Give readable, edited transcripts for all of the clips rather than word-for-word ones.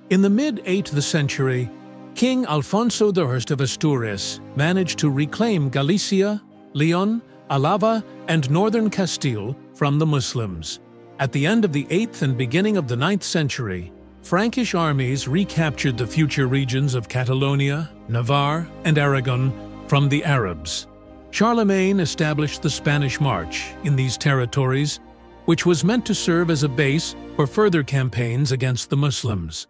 In the mid-8th century, King Alfonso I of Asturias managed to reclaim Galicia, Leon, Álava, and northern Castile from the Muslims. At the end of the 8th and beginning of the 9th century, Frankish armies recaptured the future regions of Catalonia, Navarre, and Aragon from the Arabs. Charlemagne established the Spanish March in these territories, which was meant to serve as a base for further campaigns against the Muslims.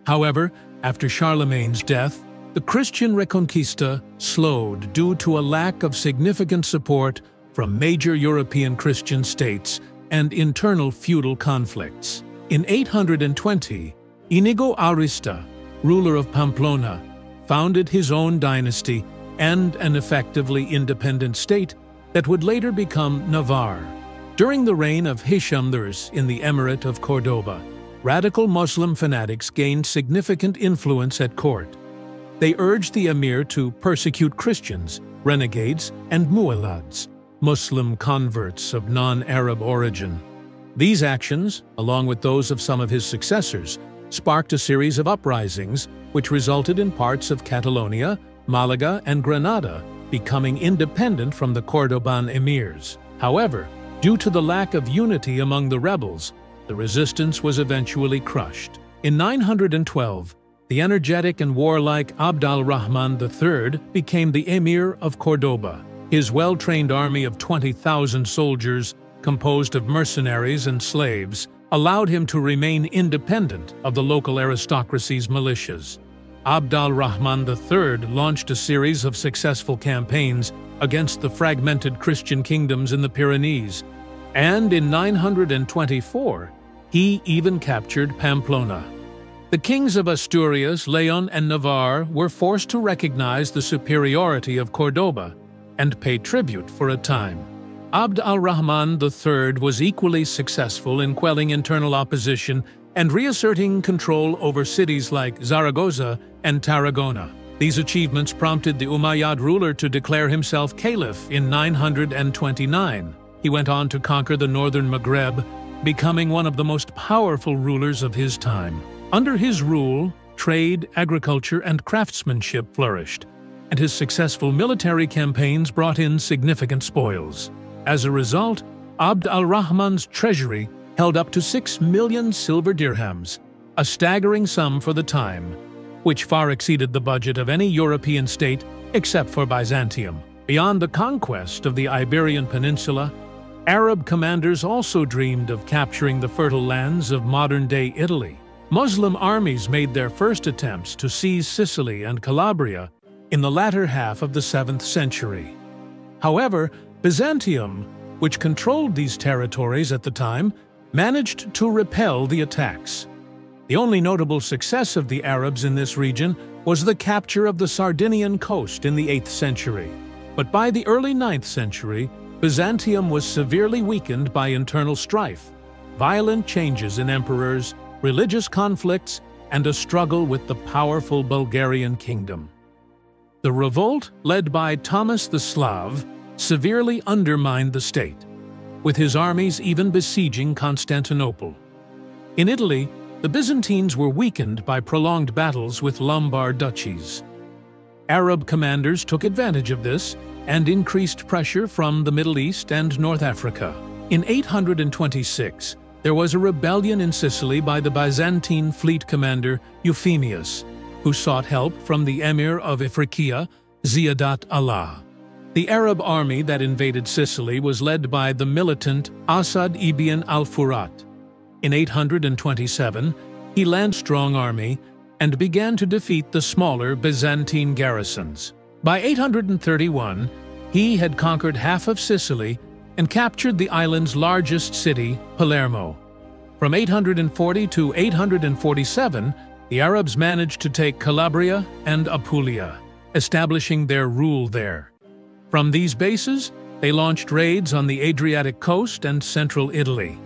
However, after Charlemagne's death, the Christian Reconquista slowed due to a lack of significant support from major European Christian states and internal feudal conflicts. In 820, Íñigo Arista, ruler of Pamplona, founded his own dynasty and an effectively independent state that would later become Navarre. During the reign of Hisham I in the Emirate of Córdoba, radical Muslim fanatics gained significant influence at court. They urged the emir to persecute Christians, renegades, and mu'allads, Muslim converts of non-Arab origin. These actions, along with those of some of his successors, sparked a series of uprisings which resulted in parts of Catalonia, Malaga, and Granada becoming independent from the Cordoban emirs. However, due to the lack of unity among the rebels, the resistance was eventually crushed. In 912, the energetic and warlike al-Rahman III became the Emir of Córdoba. His well-trained army of 20,000 soldiers, composed of mercenaries and slaves, allowed him to remain independent of the local aristocracy's militias. al-Rahman III launched a series of successful campaigns against the fragmented Christian kingdoms in the Pyrenees, and in 924, he even captured Pamplona. The kings of Asturias, Leon, and Navarre were forced to recognize the superiority of Córdoba and pay tribute for a time. al-Rahman III was equally successful in quelling internal opposition and reasserting control over cities like Zaragoza and Tarragona. These achievements prompted the Umayyad ruler to declare himself caliph in 929. He went on to conquer the northern Maghreb, becoming one of the most powerful rulers of his time. Under his rule, trade, agriculture, and craftsmanship flourished, and his successful military campaigns brought in significant spoils. As a result, Abd al-Rahman's treasury held up to 6 million silver dirhams, a staggering sum for the time, which far exceeded the budget of any European state except for Byzantium. Beyond the conquest of the Iberian Peninsula, Arab commanders also dreamed of capturing the fertile lands of modern-day Italy. Muslim armies made their first attempts to seize Sicily and Calabria in the latter half of the 7th century. However, Byzantium, which controlled these territories at the time, managed to repel the attacks. The only notable success of the Arabs in this region was the capture of the Sardinian coast in the 8th century. But by the early 9th century, Byzantium was severely weakened by internal strife, violent changes in emperors, religious conflicts, and a struggle with the powerful Bulgarian kingdom. The revolt, led by Thomas the Slav, severely undermined the state, with his armies even besieging Constantinople. In Italy, the Byzantines were weakened by prolonged battles with Lombard duchies. Arab commanders took advantage of this and increased pressure from the Middle East and North Africa. In 826, there was a rebellion in Sicily by the Byzantine fleet commander Euphemius, who sought help from the emir of Ifriqiya, Ziyadat Allah. The Arab army that invaded Sicily was led by the militant Asad ibn al-Furat. In 827, he landed a strong army and began to defeat the smaller Byzantine garrisons. By 831, he had conquered half of Sicily and captured the island's largest city, Palermo. From 840 to 847, the Arabs managed to take Calabria and Apulia, establishing their rule there. From these bases, they launched raids on the Adriatic coast and central Italy.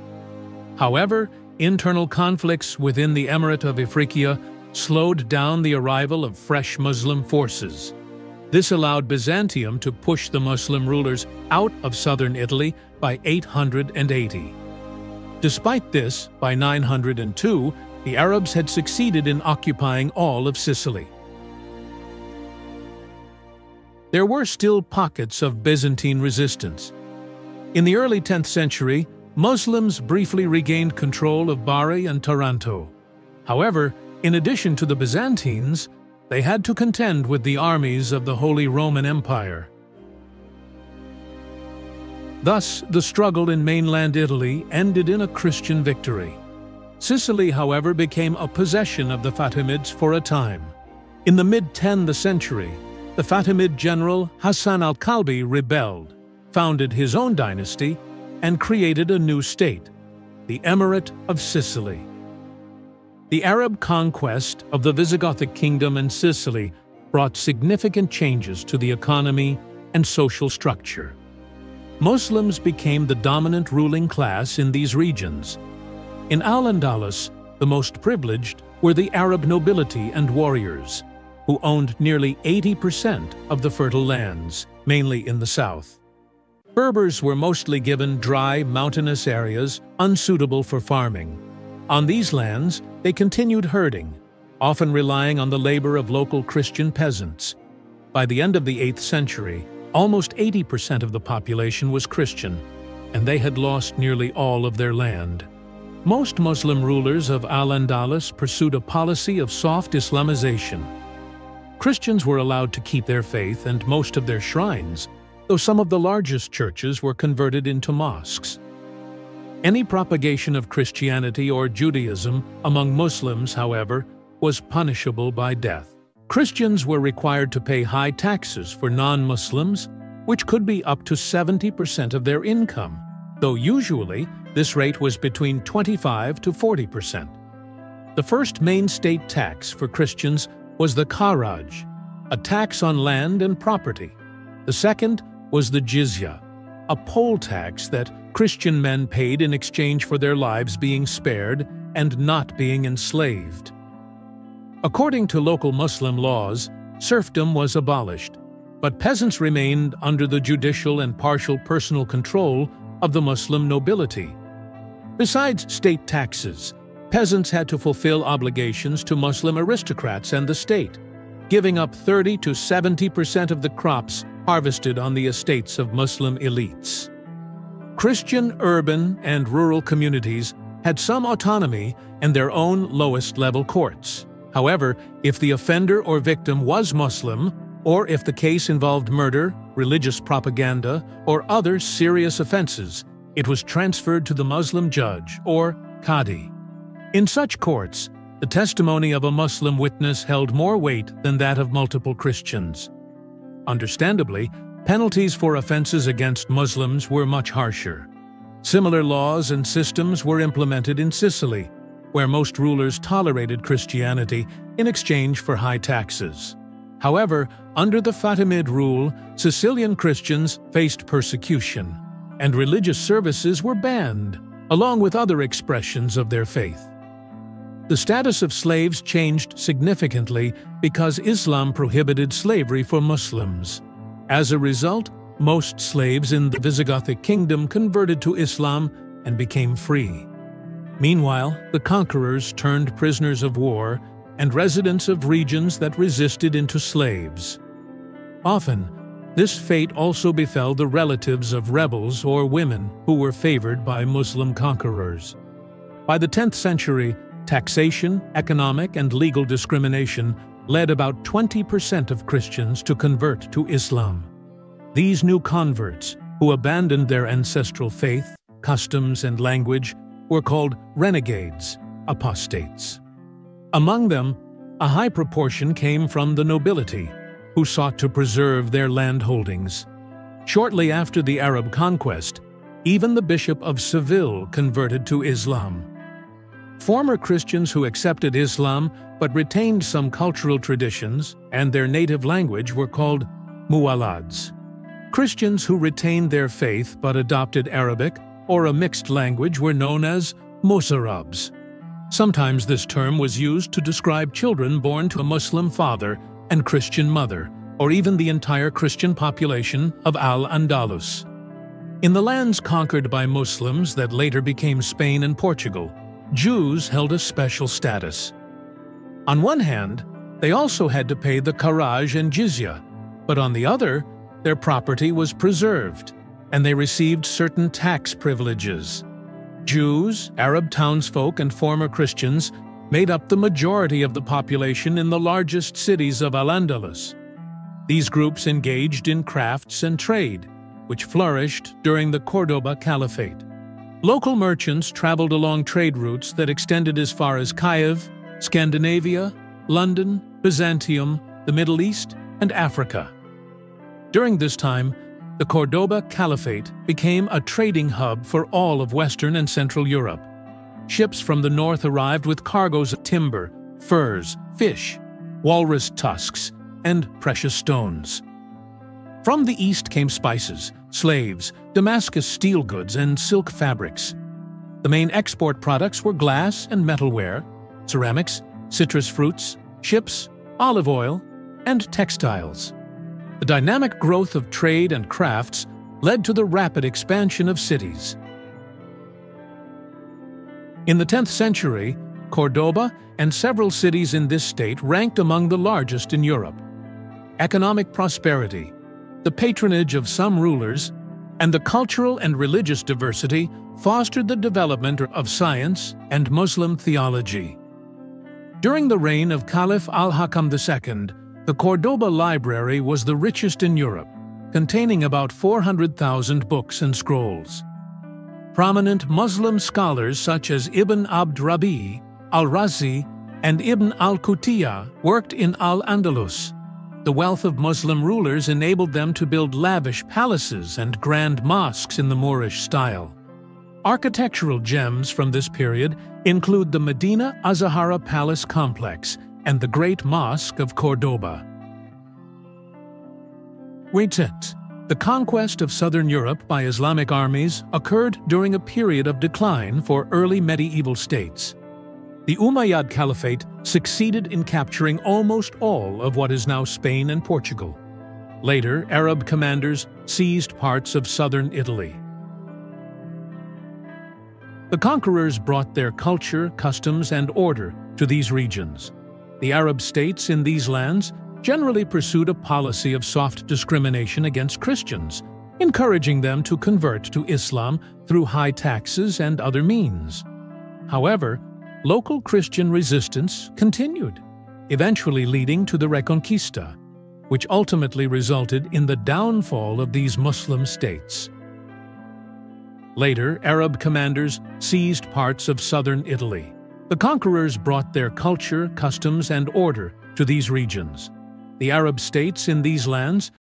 However, internal conflicts within the Emirate of Ifriqiya slowed down the arrival of fresh Muslim forces. This allowed Byzantium to push the Muslim rulers out of southern Italy by 880. Despite this, by 902, the Arabs had succeeded in occupying all of Sicily. There were still pockets of Byzantine resistance. In the early 10th century, Muslims briefly regained control of Bari and Taranto. However, in addition to the Byzantines, they had to contend with the armies of the Holy Roman Empire. Thus, the struggle in mainland Italy ended in a Christian victory. Sicily, however, became a possession of the Fatimids for a time. In the mid-10th century, the Fatimid general Hassan al-Kalbi rebelled, founded his own dynasty, and created a new state, the Emirate of Sicily. The Arab conquest of the Visigothic kingdom and Sicily brought significant changes to the economy and social structure. Muslims became the dominant ruling class in these regions. In Al-Andalus, the most privileged were the Arab nobility and warriors, who owned nearly 80% of the fertile lands, mainly in the south. Berbers were mostly given dry, mountainous areas unsuitable for farming. On these lands, they continued herding, often relying on the labor of local Christian peasants. By the end of the 8th century, almost 80% of the population was Christian, and they had lost nearly all of their land. Most Muslim rulers of Al-Andalus pursued a policy of soft Islamization. Christians were allowed to keep their faith and most of their shrines, though some of the largest churches were converted into mosques. Any propagation of Christianity or Judaism among Muslims, however, was punishable by death. Christians were required to pay high taxes for non-Muslims, which could be up to 70% of their income, though usually this rate was between 25 to 40%. The first main state tax for Christians was the kharaj, a tax on land and property. The second was the jizya, a poll tax that Christian men paid in exchange for their lives being spared and not being enslaved. According to local Muslim laws, serfdom was abolished, but peasants remained under the judicial and partial personal control of the Muslim nobility. Besides state taxes, peasants had to fulfill obligations to Muslim aristocrats and the state, giving up 30 to 70% of the crops harvested on the estates of Muslim elites. Christian urban and rural communities had some autonomy and their own lowest-level courts. However, if the offender or victim was Muslim, or if the case involved murder, religious propaganda, or other serious offenses, it was transferred to the Muslim judge, or qadi. In such courts, the testimony of a Muslim witness held more weight than that of multiple Christians. Understandably, penalties for offenses against Muslims were much harsher. Similar laws and systems were implemented in Sicily, where most rulers tolerated Christianity in exchange for high taxes. However, under the Fatimid rule, Sicilian Christians faced persecution, and religious services were banned, along with other expressions of their faith. The status of slaves changed significantly because Islam prohibited slavery for Muslims. As a result, most slaves in the Visigothic kingdom converted to Islam and became free. Meanwhile, the conquerors turned prisoners of war and residents of regions that resisted into slaves. Often, this fate also befell the relatives of rebels or women who were favored by Muslim conquerors. By the 10th century, taxation, economic, and legal discrimination led about 20% of Christians to convert to Islam. These new converts, who abandoned their ancestral faith, customs, and language, were called renegades, apostates. Among them, a high proportion came from the nobility, who sought to preserve their land holdings. Shortly after the Arab conquest, even the Bishop of Seville converted to Islam. Former Christians who accepted Islam but retained some cultural traditions and their native language were called muwallads. Christians who retained their faith but adopted Arabic or a mixed language were known as mosarabs. Sometimes this term was used to describe children born to a Muslim father and Christian mother, or even the entire Christian population of Al-Andalus. In the lands conquered by Muslims that later became Spain and Portugal, Jews held a special status. On one hand, they also had to pay the kharaj and jizya, but on the other, their property was preserved, and they received certain tax privileges. Jews, Arab townsfolk, and former Christians made up the majority of the population in the largest cities of Al-Andalus. These groups engaged in crafts and trade, which flourished during the Córdoba Caliphate. Local merchants traveled along trade routes that extended as far as Kiev, Scandinavia, London, Byzantium, the Middle East, and Africa. During this time, the Córdoba Caliphate became a trading hub for all of Western and Central Europe. Ships from the north arrived with cargoes of timber, furs, fish, walrus tusks, and precious stones. From the east came spices, slaves, Damascus steel goods, and silk fabrics. The main export products were glass and metalware, ceramics, citrus fruits, ships, olive oil, and textiles. The dynamic growth of trade and crafts led to the rapid expansion of cities. In the 10th century, Córdoba and several cities in this state ranked among the largest in Europe. Economic prosperity, the patronage of some rulers, and the cultural and religious diversity fostered the development of science and Muslim theology. During the reign of Caliph al-Hakam II, the Córdoba Library was the richest in Europe, containing about 400,000 books and scrolls. Prominent Muslim scholars such as Ibn Abd Rabi, al-Razi, and Ibn al-Qutiyya worked in Al-Andalus. The wealth of Muslim rulers enabled them to build lavish palaces and grand mosques in the Moorish style. Architectural gems from this period include the Medina Azahara Palace complex and the Great Mosque of Córdoba. The conquest of southern Europe by Islamic armies occurred during a period of decline for early medieval states. The Umayyad Caliphate succeeded in capturing almost all of what is now Spain and Portugal. Later, Arab commanders seized parts of southern Italy. The conquerors brought their culture, customs, and order to these regions. The Arab states in these lands generally pursued a policy of soft discrimination against Christians, encouraging them to convert to Islam through high taxes and other means. However, local Christian resistance continued, eventually leading to the Reconquista, which ultimately resulted in the downfall of these Muslim states. Later, Arab commanders seized parts of southern Italy. The conquerors brought their culture, customs, and order to these regions. The Arab states in these lands